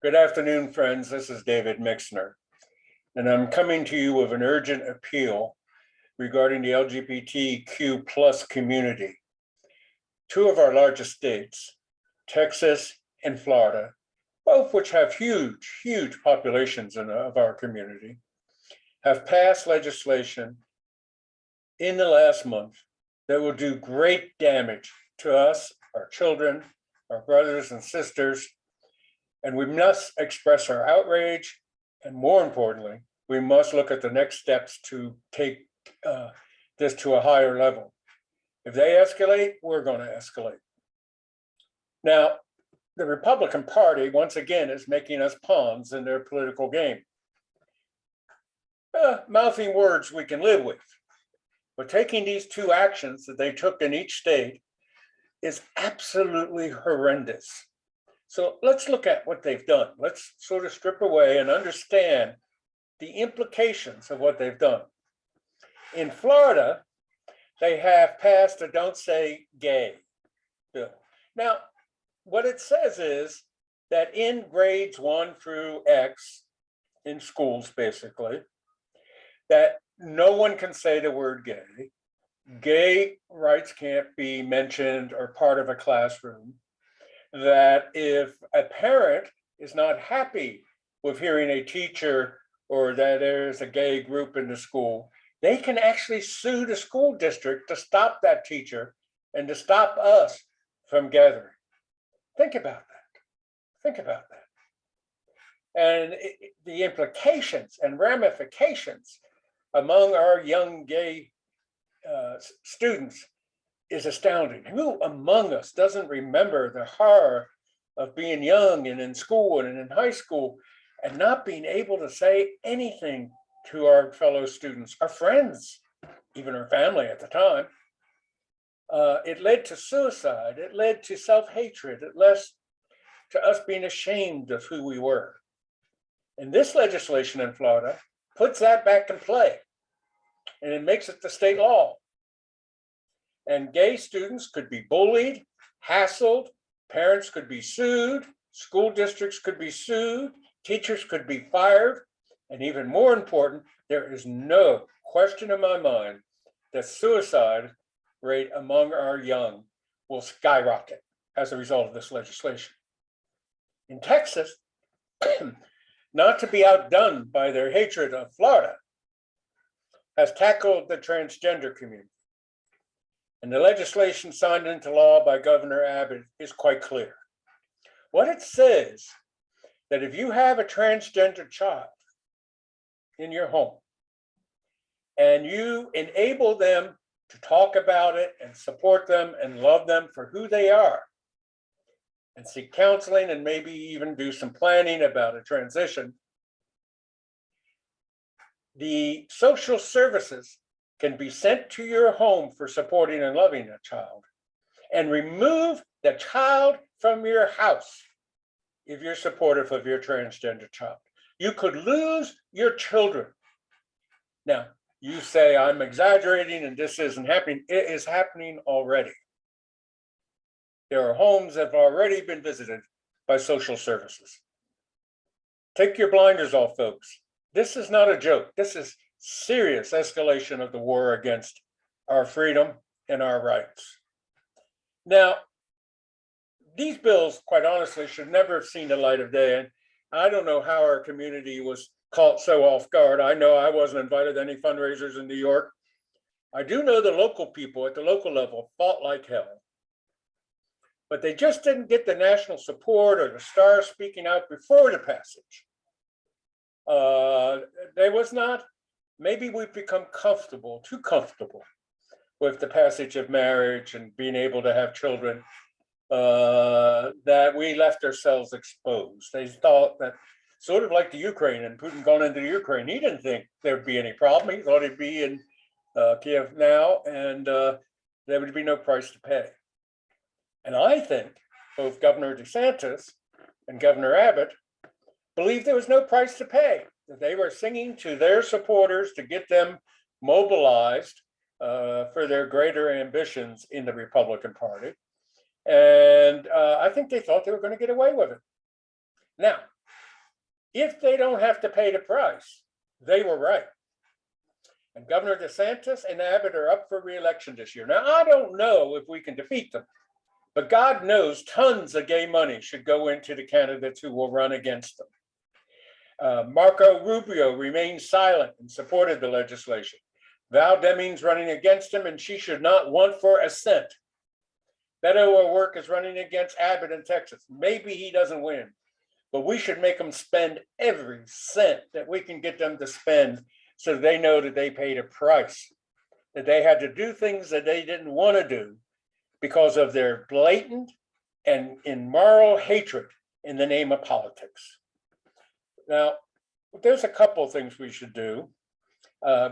Good afternoon, friends. This is David Mixner, and I'm coming to you with an urgent appeal regarding the LGBTQ plus community. Two of our largest states, Texas and Florida, both which have huge populations of our community, have passed legislation in the last month that will do great damage to us, our children, our brothers and sisters, and we must express our outrage, and more importantly, we must look at the next steps to take this to a higher level. If they escalate, we're going to escalate. Now, the Republican Party, once again, is making us pawns in their political game. Mouthing words we can live with, but taking these two actions that they took in each state is absolutely horrendous. So let's look at what they've done. Let's sort of strip away and understand the implications of what they've done. In Florida, they have passed a Don't Say Gay bill. Now, what it says is that in grades 1 through X, in schools basically, that no one can say the word gay. Gay rights can't be mentioned or part of a classroom. That if a parent is not happy with hearing a teacher or that there's a gay group in the school, they can actually sue the school district to stop that teacher and to stop us from gathering. Think about that. Think about that. And the implications and ramifications among our young gay students is astounding. Who among us doesn't remember the horror of being young and in school and in high school and not being able to say anything to our fellow students, our friends, even our family at the time? It led to suicide. It led to self-hatred. It led to us being ashamed of who we were. And this legislation in Florida puts that back in play, and it makes it the state law. And gay students could be bullied, hassled, parents could be sued, school districts could be sued, teachers could be fired, and even more important, there is no question in my mind that suicide rate among our young will skyrocket as a result of this legislation. In Texas, not to be outdone by their hatred of Florida, has tackled the transgender community. And the legislation signed into law by Governor Abbott is quite clear. What it says that if you have a transgender child in your home and you enable them to talk about it and support them and love them for who they are and seek counseling and maybe even do some planning about a transition, the social services can be sent to your home for supporting and loving a child and remove the child from your house if you're supportive of your transgender child. You could lose your children. Now, you say I'm exaggerating and this isn't happening. It is happening already. There are homes that have already been visited by social services. Take your blinders off, folks. This is not a joke. This is serious escalation of the war against our freedom and our rights. Now, these bills, quite honestly, should never have seen the light of day. And I don't know how our community was caught so off guard. I know I wasn't invited to any fundraisers in New York. I do know the local people at the local level fought like hell. But they just didn't get the national support or the stars speaking out before the passage. There was not. Maybe we've become comfortable, too comfortable with the passage of marriage and being able to have children, that we left ourselves exposed. They thought that, sort of like the Ukraine and Putin going into the Ukraine, he didn't think there'd be any problem. He thought he'd be in Kiev now and there would be no price to pay. And I think both Governor DeSantis and Governor Abbott believed there was no price to pay. They were singing to their supporters to get them mobilized for their greater ambitions in the Republican Party. And I think they thought they were going to get away with it. Now, if they don't have to pay the price, they were right. And Governor DeSantis and Abbott are up for re-election this year. Now, I don't know if we can defeat them, but God knows tons of gay money should go into the candidates who will run against them. Marco Rubio remains silent and supported the legislation. Val Deming's running against him, and she should not want for a cent. Beto O'Rourke is running against Abbott in Texas. Maybe he doesn't win, but we should make them spend every cent that we can get them to spend so they know that they paid a price, that they had to do things that they didn't want to do because of their blatant and immoral hatred in the name of politics. Now, there's a couple of things we should do.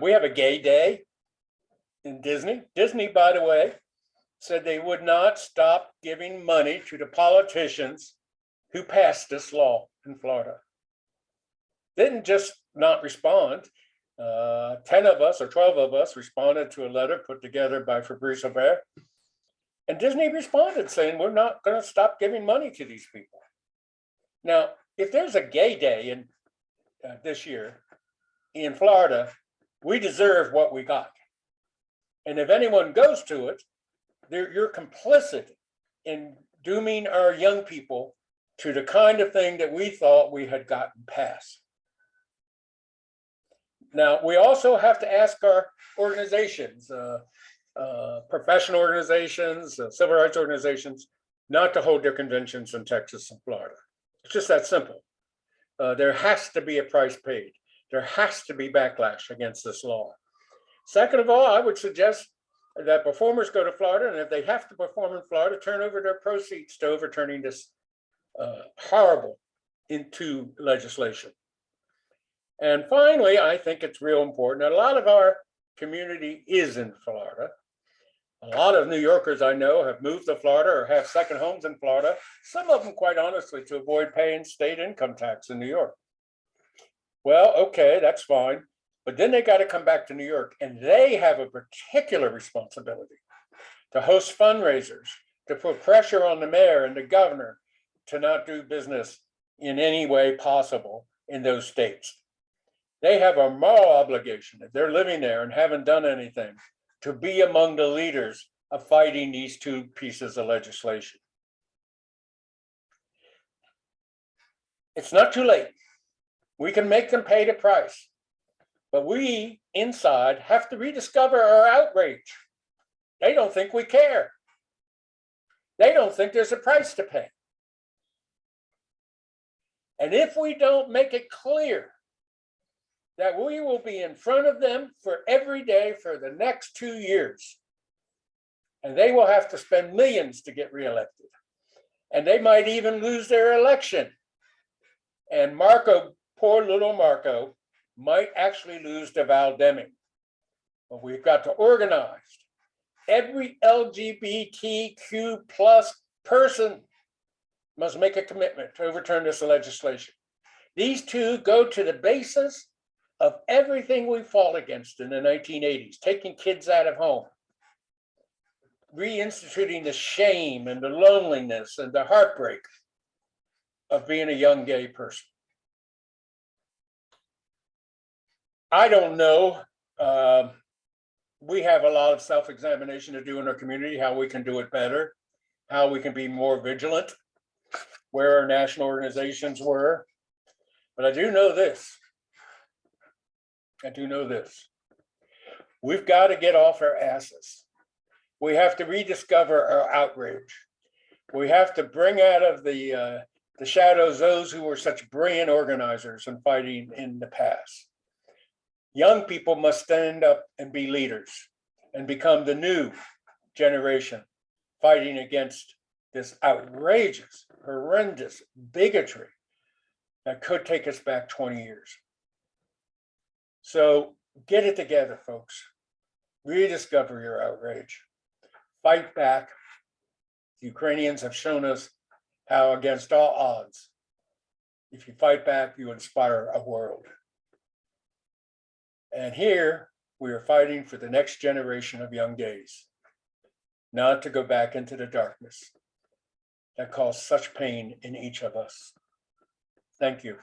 We have a gay day in Disney. Disney, by the way, said they would not stop giving money to the politicians who passed this law in Florida. Didn't just not respond. 10 of us or 12 of us responded to a letter put together by Fabrice Hébert. And Disney responded saying, we're not going to stop giving money to these people. Now, if there's a gay day in this year in Florida, we deserve what we got. And if anyone goes to it, you're complicit in dooming our young people to the kind of thing that we thought we had gotten past. Now, we also have to ask our organizations, professional organizations, civil rights organizations, not to hold their conventions in Texas and Florida. It's just that simple. There has to be a price paid. There has to be backlash against this law. Second of all, I would suggest that performers go to Florida, and if they have to perform in Florida, turn over their proceeds to overturning this horrible into legislation. And finally, I think it's real important that a lot of our community is in Florida. A lot of New Yorkers I know have moved to Florida or have second homes in Florida, some of them quite honestly to avoid paying state income tax in New York. Well, okay, that's fine. But then they got to come back to New York, and they have a particular responsibility to host fundraisers, to put pressure on the mayor and the governor to not do business in any way possible in those states. They have a moral obligation, if they're living there and haven't done anything, to be among the leaders of fighting these two pieces of legislation. It's not too late. We can make them pay the price, but we inside have to rediscover our outrage. They don't think we care. They don't think there's a price to pay. And if we don't make it clear that we will be in front of them for every day for the next 2 years, and they will have to spend millions to get reelected, and they might even lose their election. And Marco, poor little Marco, might actually lose to Val Deming. But we've got to organize. Every LGBTQ plus person must make a commitment to overturn this legislation. These two go to the basis of everything we fought against in the 1980s, taking kids out of home, reinstituting the shame and the loneliness and the heartbreak of being a young gay person. I don't know. We have a lot of self-examination to do in our community, how we can do it better, how we can be more vigilant, where our national organizations were. But I do know this. We've got to get off our asses. We have to rediscover our outrage. We have to bring out of the shadows those who were such brilliant organizers and fighting in the past. Young people must stand up and be leaders and become the new generation fighting against this outrageous, horrendous bigotry that could take us back 20 years. So get it together, folks. Rediscover your outrage. Fight back. The Ukrainians have shown us how, against all odds, if you fight back, you inspire a world. And here we are fighting for the next generation of young gays, not to go back into the darkness that caused such pain in each of us. Thank you.